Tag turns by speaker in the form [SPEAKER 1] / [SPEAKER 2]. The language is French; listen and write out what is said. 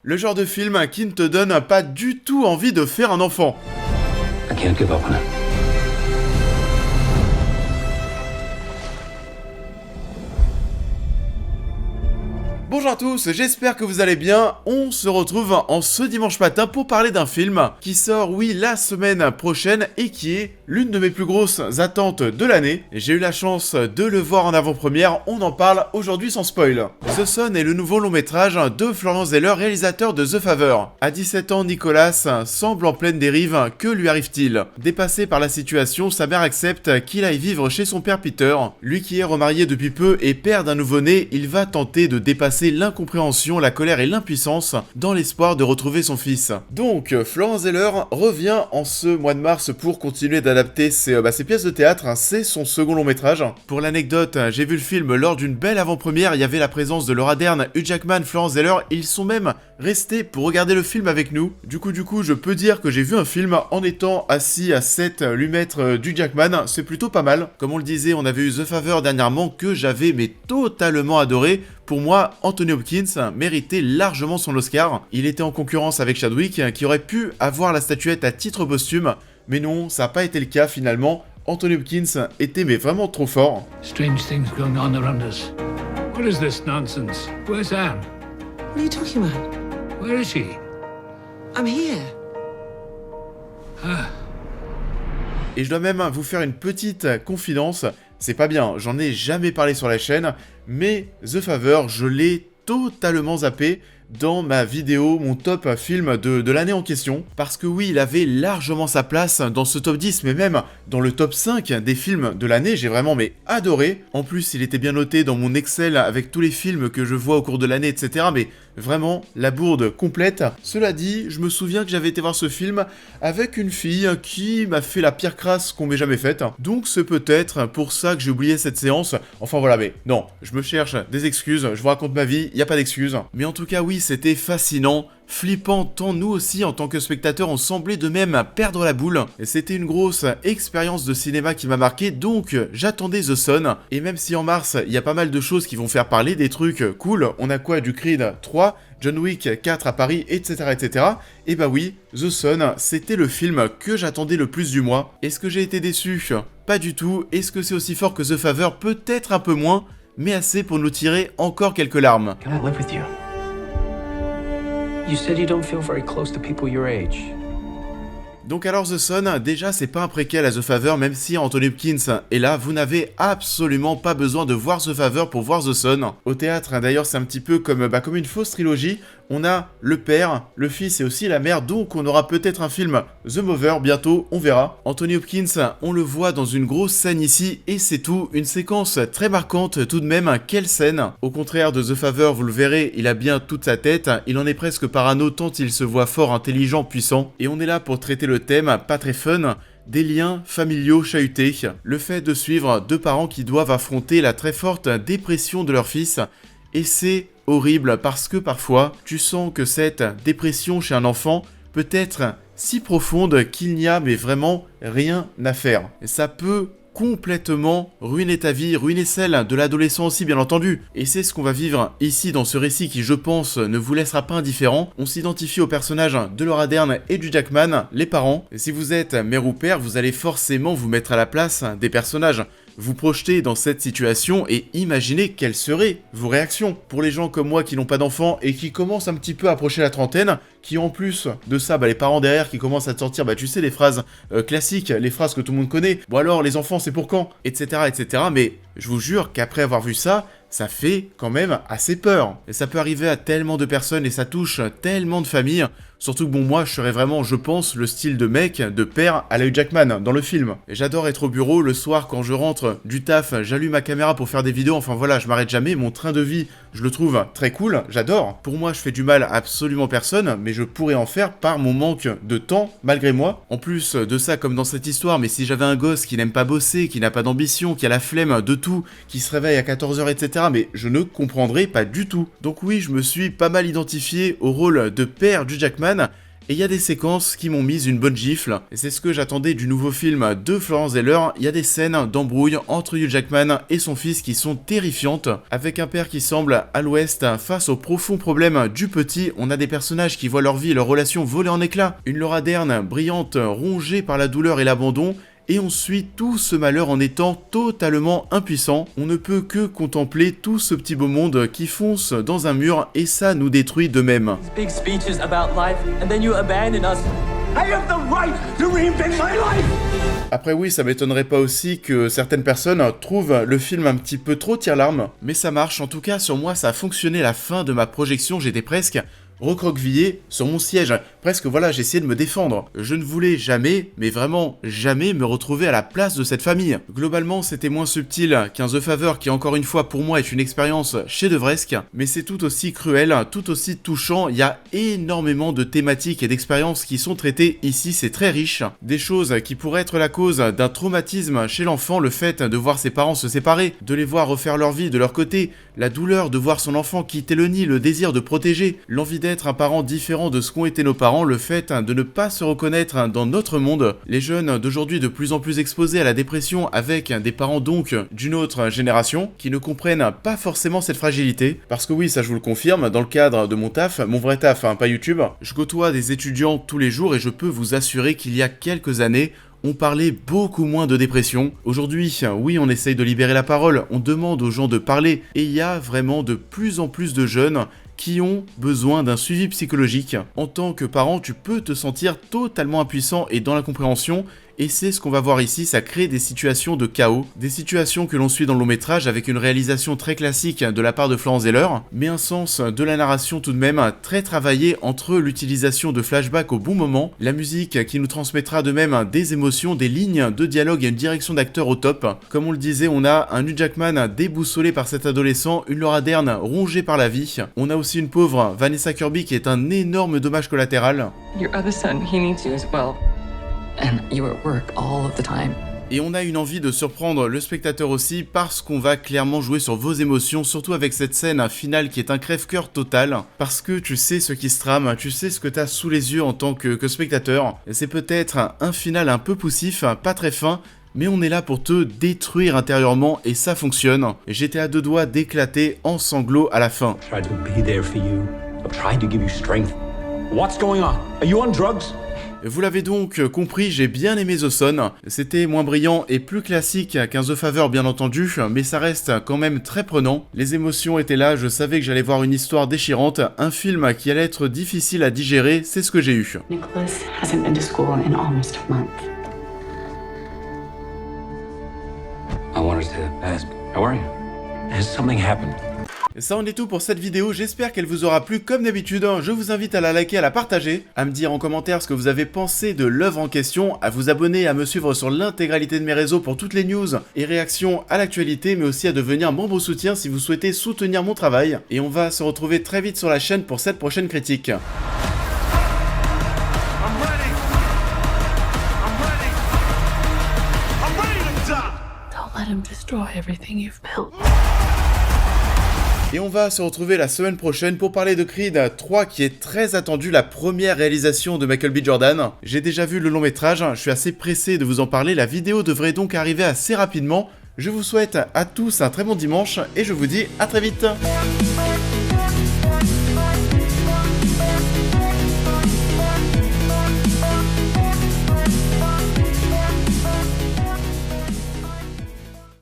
[SPEAKER 1] Le genre de film qui ne te donne pas du tout envie de faire un enfant.
[SPEAKER 2] I can't give up on it.
[SPEAKER 1] Bonjour à tous, j'espère que vous allez bien. On se retrouve en ce dimanche matin pour parler d'un film qui sort, oui, la semaine prochaine et qui est l'une de mes plus grosses attentes de l'année. J'ai eu la chance de le voir en avant-première, on en parle aujourd'hui sans spoil. The Son est le nouveau long métrage de Florian Zeller, réalisateur de The Favor. À 17 ans, Nicolas semble en pleine dérive, que lui arrive-t-il? Dépassé par la situation, sa mère accepte qu'il aille vivre chez son père Peter. Lui qui est remarié depuis peu et père d'un nouveau-né, il va tenter de dépasser l'incompréhension, la colère et l'impuissance dans l'espoir de retrouver son fils. Donc, Florian Zeller revient en ce mois de mars pour continuer d'adapter ses pièces de théâtre. C'est son second long métrage. Pour l'anecdote, j'ai vu le film lors d'une belle avant-première. Il y avait la présence de Laura Dern, Hugh Jackman, Florian Zeller. Ils sont même restés pour regarder le film avec nous. Du coup, je peux dire que j'ai vu un film en étant assis à 7-8 mètres du Jackman. C'est plutôt pas mal. Comme on le disait, on avait eu The Favor dernièrement que j'avais totalement adoré. Pour moi, Anthony Hopkins méritait largement son Oscar. Il était en concurrence avec Chadwick, qui aurait pu avoir la statuette à titre posthume, mais non, ça n'a pas été le cas finalement. Anthony Hopkins était vraiment trop fort.
[SPEAKER 3] Strange things going on around us. What is this nonsense? Where's Anne?
[SPEAKER 4] What are you talking about?
[SPEAKER 3] Where is she?
[SPEAKER 4] I'm here.
[SPEAKER 1] Et je dois même vous faire une petite confidence. C'est pas bien, j'en ai jamais parlé sur la chaîne, mais The Favor, je l'ai totalement zappé dans ma vidéo, mon top film de l'année en question. Parce que oui, il avait largement sa place dans ce top 10, mais même dans le top 5 des films de l'année. J'ai vraiment adoré. En plus, il était bien noté dans mon Excel avec tous les films que je vois au cours de l'année, etc. Mais vraiment, la bourde complète. Cela dit, je me souviens que j'avais été voir ce film avec une fille qui m'a fait la pire crasse qu'on m'ait jamais faite. Donc c'est peut-être pour ça que j'ai oublié cette séance. Enfin voilà, mais non, je me cherche des excuses, je vous raconte ma vie, il n'y a pas d'excuses. Mais en tout cas, oui, c'était fascinant. Flippant, tant nous aussi en tant que spectateurs on semblait de même perdre la boule. Et c'était une grosse expérience de cinéma qui m'a marqué, donc j'attendais The Son. Et même si en mars il y a pas mal de choses qui vont faire parler, des trucs cool, on a quoi, du Creed 3, John Wick 4 à Paris, etc. etc. Et bah oui, The Son, c'était le film que j'attendais le plus du mois. Est-ce que j'ai été déçu? Pas du tout. Est-ce que c'est aussi fort que The Favor? Peut-être un peu moins, mais assez pour nous tirer encore quelques larmes.
[SPEAKER 2] Can I live with you? You said you don't feel very close to people your age.
[SPEAKER 1] Donc alors The Son, déjà c'est pas un préquel à The Favor, même si Anthony Hopkins est là, vous n'avez absolument pas besoin de voir The Favor pour voir The Son. Au théâtre, d'ailleurs c'est un petit peu comme une fausse trilogie, on a le père, le fils et aussi la mère, donc on aura peut-être un film The Mover bientôt, on verra. Anthony Hopkins, on le voit dans une grosse scène ici, et c'est tout, une séquence très marquante tout de même, quelle scène. Au contraire de The Favor, vous le verrez, il a bien toute sa tête, il en est presque parano tant il se voit fort, intelligent, puissant, et on est là pour traiter le thème, pas très fun, des liens familiaux chahutés, le fait de suivre deux parents qui doivent affronter la très forte dépression de leur fils, et c'est horrible parce que parfois, tu sens que cette dépression chez un enfant peut être si profonde qu'il n'y a vraiment rien à faire. Et ça peut complètement ruiner ta vie, ruiner celle de l'adolescent aussi bien entendu. Et c'est ce qu'on va vivre ici dans ce récit qui je pense ne vous laissera pas indifférent. On s'identifie aux personnages de Laura Dern et du Jackman, les parents. Et si vous êtes mère ou père, vous allez forcément vous mettre à la place des personnages. Vous projetez dans cette situation et imaginez quelles seraient vos réactions. Pour les gens comme moi qui n'ont pas d'enfants et qui commencent un petit peu à approcher la trentaine, qui en plus de ça, les parents derrière qui commencent à te sortir, tu sais, les phrases classiques, les phrases que tout le monde connaît. Bon alors, les enfants, c'est pour quand? Etc. etc. Mais je vous jure qu'après avoir vu ça, ça fait quand même assez peur. Et ça peut arriver à tellement de personnes et ça touche tellement de familles. Surtout que moi je serais vraiment, je pense, le style de mec, de père à la Hugh Jackman dans le film. Et j'adore être au bureau, le soir quand je rentre du taf, j'allume ma caméra pour faire des vidéos, enfin voilà, je m'arrête jamais, mon train de vie, je le trouve très cool, j'adore. Pour moi je fais du mal à absolument personne, mais je pourrais en faire par mon manque de temps, malgré moi. En plus de ça, comme dans cette histoire, mais si j'avais un gosse qui n'aime pas bosser, qui n'a pas d'ambition, qui a la flemme de tout, qui se réveille à 14h, etc., mais je ne comprendrais pas du tout. Donc oui, je me suis pas mal identifié au rôle de père du Jackman, Et il y a des séquences qui m'ont mis une bonne gifle, et c'est ce que j'attendais du nouveau film de Florence Zeller. Il y a des scènes d'embrouille entre Hugh Jackman et son fils qui sont terrifiantes, avec un père qui semble à l'ouest face aux profonds problèmes du petit. On a des personnages qui voient leur vie et leur relation voler en éclats, une Laura Dern brillante, rongée par la douleur et l'abandon, et on suit tout ce malheur en étant totalement impuissant. On ne peut que contempler tout ce petit beau monde qui fonce dans un mur, et ça nous détruit de même.
[SPEAKER 5] Big speeches about life, and then you abandon us. I have the right to reinvent my life!
[SPEAKER 1] Après oui, ça m'étonnerait pas aussi que certaines personnes trouvent le film un petit peu trop tire-larme, mais ça marche. En tout cas, sur moi, ça a fonctionné. La fin de ma projection, j'étais presque recroquevillé sur mon siège. Presque, voilà, j'essayais de me défendre. Je ne voulais jamais, mais vraiment jamais, me retrouver à la place de cette famille. Globalement, c'était moins subtil qu'un The Favor qui, encore une fois, pour moi, est une expérience chef-d'œuvresque, mais c'est tout aussi cruel, tout aussi touchant. Il y a énormément de thématiques et d'expériences qui sont traitées ici, c'est très riche. Des choses qui pourraient être la cause d'un traumatisme chez l'enfant, le fait de voir ses parents se séparer, de les voir refaire leur vie de leur côté, la douleur de voir son enfant quitter le nid, le désir de protéger, l'envie d'être un parent différent de ce qu'ont été nos parents, le fait de ne pas se reconnaître dans notre monde, les jeunes d'aujourd'hui de plus en plus exposés à la dépression avec des parents donc d'une autre génération qui ne comprennent pas forcément cette fragilité, parce que oui, ça je vous le confirme, dans le cadre de mon taf, mon vrai taf, pas YouTube, je côtoie des étudiants tous les jours et je peux vous assurer qu'il y a quelques années, on parlait beaucoup moins de dépression. Aujourd'hui, oui, on essaye de libérer la parole, on demande aux gens de parler, et il y a vraiment de plus en plus de jeunes qui ont besoin d'un suivi psychologique. En tant que parent, tu peux te sentir totalement impuissant et dans l'incompréhension, et c'est ce qu'on va voir ici, ça crée des situations de chaos, des situations que l'on suit dans le long métrage avec une réalisation très classique de la part de Florence Zeller, mais un sens de la narration tout de même très travaillé entre l'utilisation de flashbacks au bon moment, la musique qui nous transmettra de même des émotions, des lignes de dialogue et une direction d'acteur au top. Comme on le disait, on a un Hugh Jackman déboussolé par cet adolescent, une Laura Dern rongée par la vie, on a aussi une pauvre Vanessa Kirby qui est un énorme dommage collatéral.
[SPEAKER 6] Your other son, he needs you as well. And you're at work all of the time.
[SPEAKER 1] Et on a une envie de surprendre le spectateur aussi parce qu'on va clairement jouer sur vos émotions, surtout avec cette scène finale qui est un crève-cœur total, parce que tu sais ce qui se trame, tu sais ce que t'as sous les yeux en tant que spectateur. C'est peut-être un final un peu poussif, pas très fin, mais on est là pour te détruire intérieurement et ça fonctionne. J'étais à deux doigts d'éclater en sanglots à la fin.
[SPEAKER 2] Tried to be there for you. I tried to give you strength. What's going on? Are you on drugs?
[SPEAKER 1] Vous l'avez donc compris, j'ai bien aimé The Son. C'était moins brillant et plus classique qu'un The Favor bien entendu, mais ça reste quand même très prenant. Les émotions étaient là, je savais que j'allais voir une histoire déchirante, un film qui allait être difficile à digérer, c'est ce que j'ai eu.
[SPEAKER 7] Nicholas hasn't been to school in almost a month.
[SPEAKER 2] I wanted to ask, how are you? Has something happened?
[SPEAKER 1] Ça en est tout pour cette vidéo, j'espère qu'elle vous aura plu comme d'habitude, je vous invite à la liker, à la partager, à me dire en commentaire ce que vous avez pensé de l'œuvre en question, à vous abonner, à me suivre sur l'intégralité de mes réseaux pour toutes les news et réactions à l'actualité, mais aussi à devenir membre soutien si vous souhaitez soutenir mon travail, et on va se retrouver très vite sur la chaîne pour cette prochaine critique.
[SPEAKER 7] Don't let him destroy everything you've built.
[SPEAKER 1] Et on va se retrouver la semaine prochaine pour parler de Creed 3 qui est très attendu, la première réalisation de Michael B. Jordan. J'ai déjà vu le long métrage, je suis assez pressé de vous en parler, la vidéo devrait donc arriver assez rapidement. Je vous souhaite à tous un très bon dimanche et je vous dis à très vite.